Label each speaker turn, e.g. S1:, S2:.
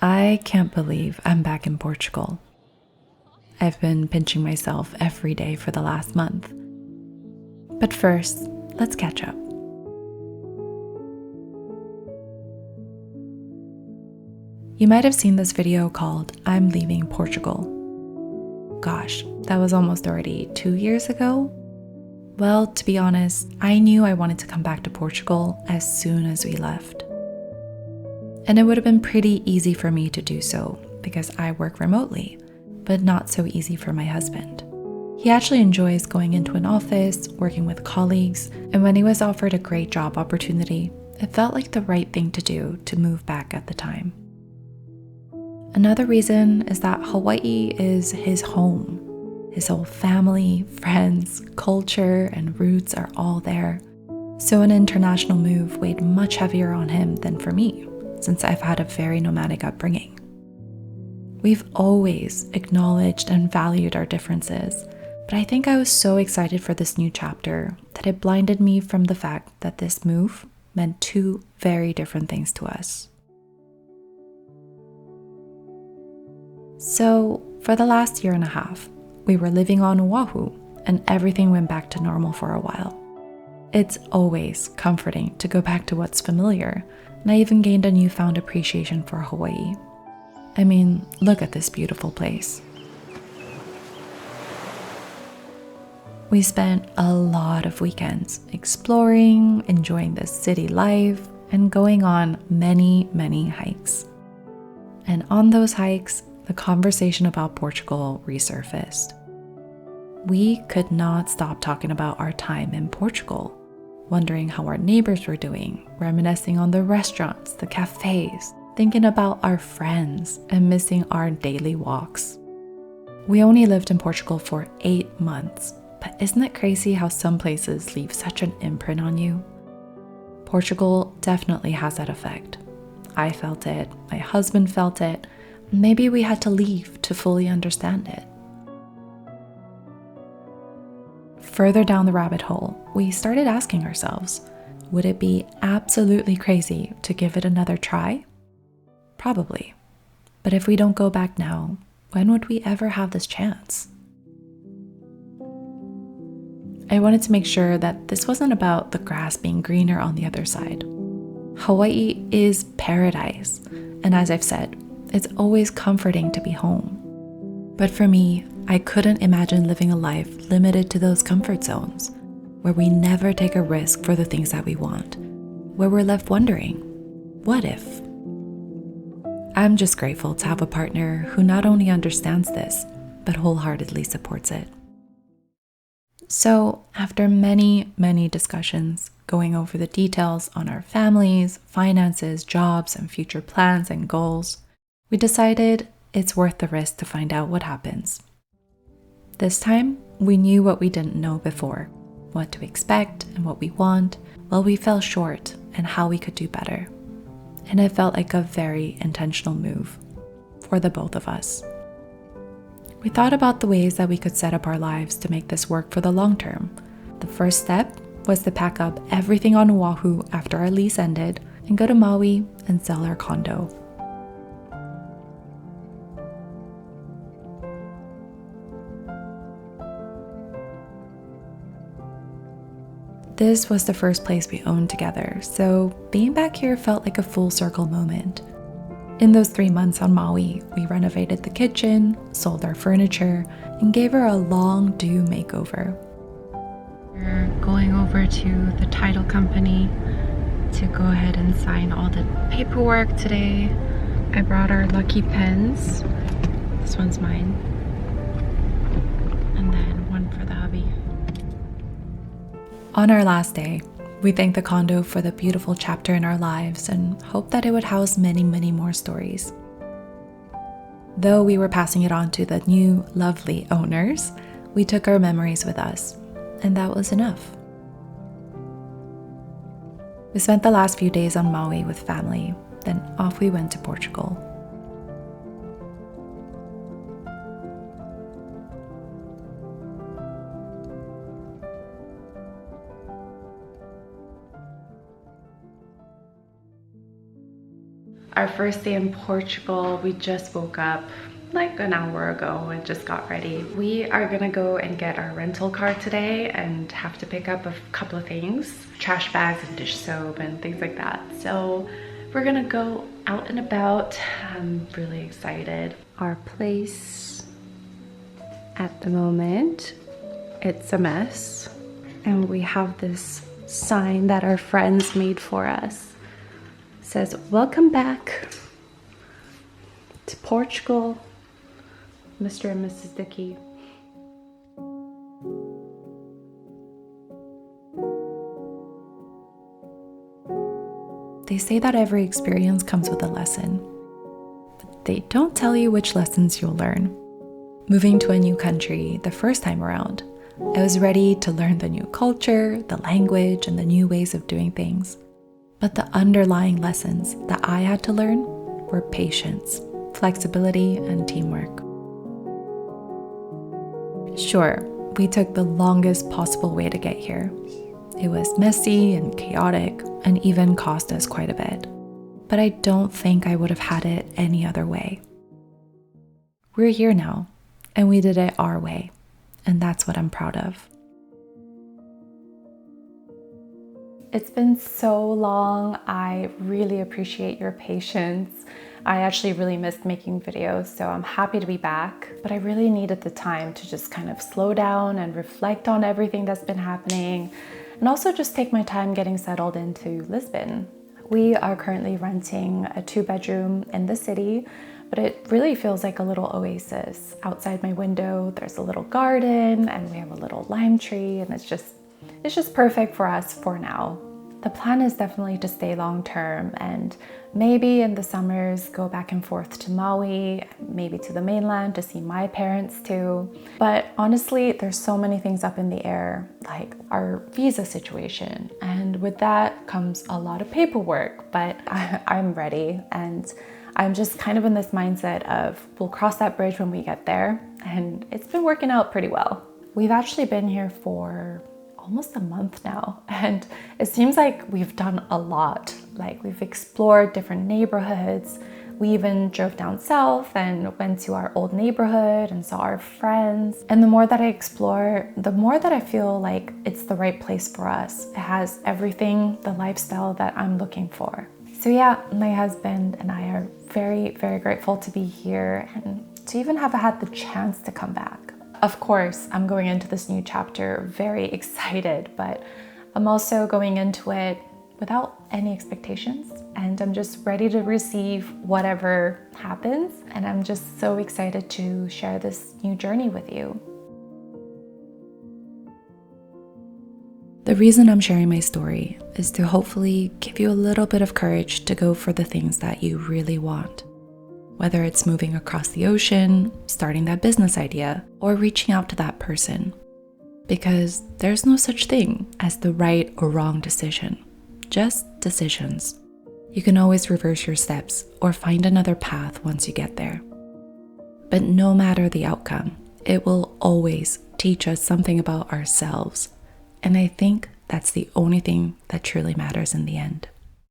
S1: I can't believe I'm back in Portugal. I've been pinching myself every day for the last month. But first, let's catch up. You might have seen this video called I'm Leaving Portugal. Gosh, that was almost already 2 years ago. Well, to be honest, I knew I wanted to come back to Portugal as soon as we left. And it would have been pretty easy for me to do so because I work remotely, but not so easy for my husband. He actually enjoys going into an office, working with colleagues, and when he was offered a great job opportunity, it felt like the right thing to do to move back at the time. Another reason is that Hawaii is his home. His whole family, friends, culture, and roots are all there. So an international move weighed much heavier on him than for me, since I've had a very nomadic upbringing. We've always acknowledged and valued our differences, but I think I was so excited for this new chapter that it blinded me from the fact that this move meant two very different things to us. So, for the last year and a half, we were living on Oahu, and everything went back to normal for a while. It's always comforting to go back to what's familiar, and I even gained a newfound appreciation for Hawaii. I mean, look at this beautiful place. We spent a lot of weekends exploring, enjoying the city life, and going on many, many hikes. And on those hikes, the conversation about Portugal resurfaced. We could not stop talking about our time in Portugal, wondering how our neighbors were doing, reminiscing on the restaurants, the cafes, thinking about our friends, and missing our daily walks. We only lived in Portugal for 8 months, but isn't it crazy how some places leave such an imprint on you? Portugal definitely has that effect. I felt it, my husband felt it. Maybe we had to leave to fully understand it. Further down the rabbit hole, we started asking ourselves, would it be absolutely crazy to give it another try? Probably. But if we don't go back now, when would we ever have this chance? I wanted to make sure that this wasn't about the grass being greener on the other side. Hawaii is paradise, and as I've said, it's always comforting to be home. But for me, I couldn't imagine living a life limited to those comfort zones, where we never take a risk for the things that we want, where we're left wondering, what if? I'm just grateful to have a partner who not only understands this, but wholeheartedly supports it. So, after many, many discussions, going over the details on our families, finances, jobs, and future plans and goals, we decided it's worth the risk to find out what happens. This time, we knew what we didn't know before, what to expect and what we want, while we fell short and how we could do better. And it felt like a very intentional move for the both of us. We thought about the ways that we could set up our lives to make this work for the long term. The first step was to pack up everything on Oahu after our lease ended and go to Maui and sell our condo. This was the first place we owned together, so being back here felt like a full circle moment. In those 3 months on Maui, we renovated the kitchen, sold our furniture, and gave her a long due makeover. We're going over to the title company to go ahead and sign all the paperwork today. I brought our lucky pens. This one's mine. And then one for the hubby. On our last day, we thanked the condo for the beautiful chapter in our lives and hoped that it would house many, many more stories. Though we were passing it on to the new, lovely owners, we took our memories with us, and that was enough. We spent the last few days on Maui with family, then off we went to Portugal. Our first day in Portugal, we just woke up like an hour ago and just got ready. We are gonna go and get our rental car today and have to pick up a couple of things, trash bags and dish soap and things like that. So we're gonna go out and about. I'm really excited. Our place at the moment, it's a mess. And we have this sign that our friends made for us. It says, "Welcome back to Portugal, Mr. and Mrs. Dickey." They say that every experience comes with a lesson, but they don't tell you which lessons you'll learn. Moving to a new country the first time around, I was ready to learn the new culture, the language, and the new ways of doing things. But the underlying lessons that I had to learn were patience, flexibility, and teamwork. Sure, we took the longest possible way to get here. It was messy and chaotic and even cost us quite a bit. But I don't think I would have had it any other way. We're here now, and we did it our way, and that's what I'm proud of. It's been so long. I really appreciate your patience. I actually really missed making videos, so I'm happy to be back. But I really needed the time to just kind of slow down and reflect on everything that's been happening, and also just take my time getting settled into Lisbon. We are currently renting a 2-bedroom in the city, but it really feels like a little oasis. Outside my window, there's a little garden and we have a little lime tree, and it's just perfect for us for now. The plan is definitely to stay long term and maybe in the summers go back and forth to Maui, maybe to the mainland to see my parents too. But honestly, there's so many things up in the air, like our visa situation. And with that comes a lot of paperwork, but I'm ready. And I'm just kind of in this mindset of we'll cross that bridge when we get there. And it's been working out pretty well. We've actually been here for almost a month now, and it seems like we've done a lot. Like we've explored different neighborhoods. We even drove down south and went to our old neighborhood and saw our friends. And the more that I explore, the more that I feel like it's the right place for us. It has everything, the lifestyle that I'm looking for. So yeah, my husband and I are very, very grateful to be here and to even have had the chance to come back. Of course, I'm going into this new chapter very excited, but I'm also going into it without any expectations, and I'm just ready to receive whatever happens, and I'm just so excited to share this new journey with you. The reason I'm sharing my story is to hopefully give you a little bit of courage to go for the things that you really want. Whether it's moving across the ocean, starting that business idea, or reaching out to that person. Because there's no such thing as the right or wrong decision, just decisions. You can always reverse your steps or find another path once you get there. But no matter the outcome, it will always teach us something about ourselves. And I think that's the only thing that truly matters in the end.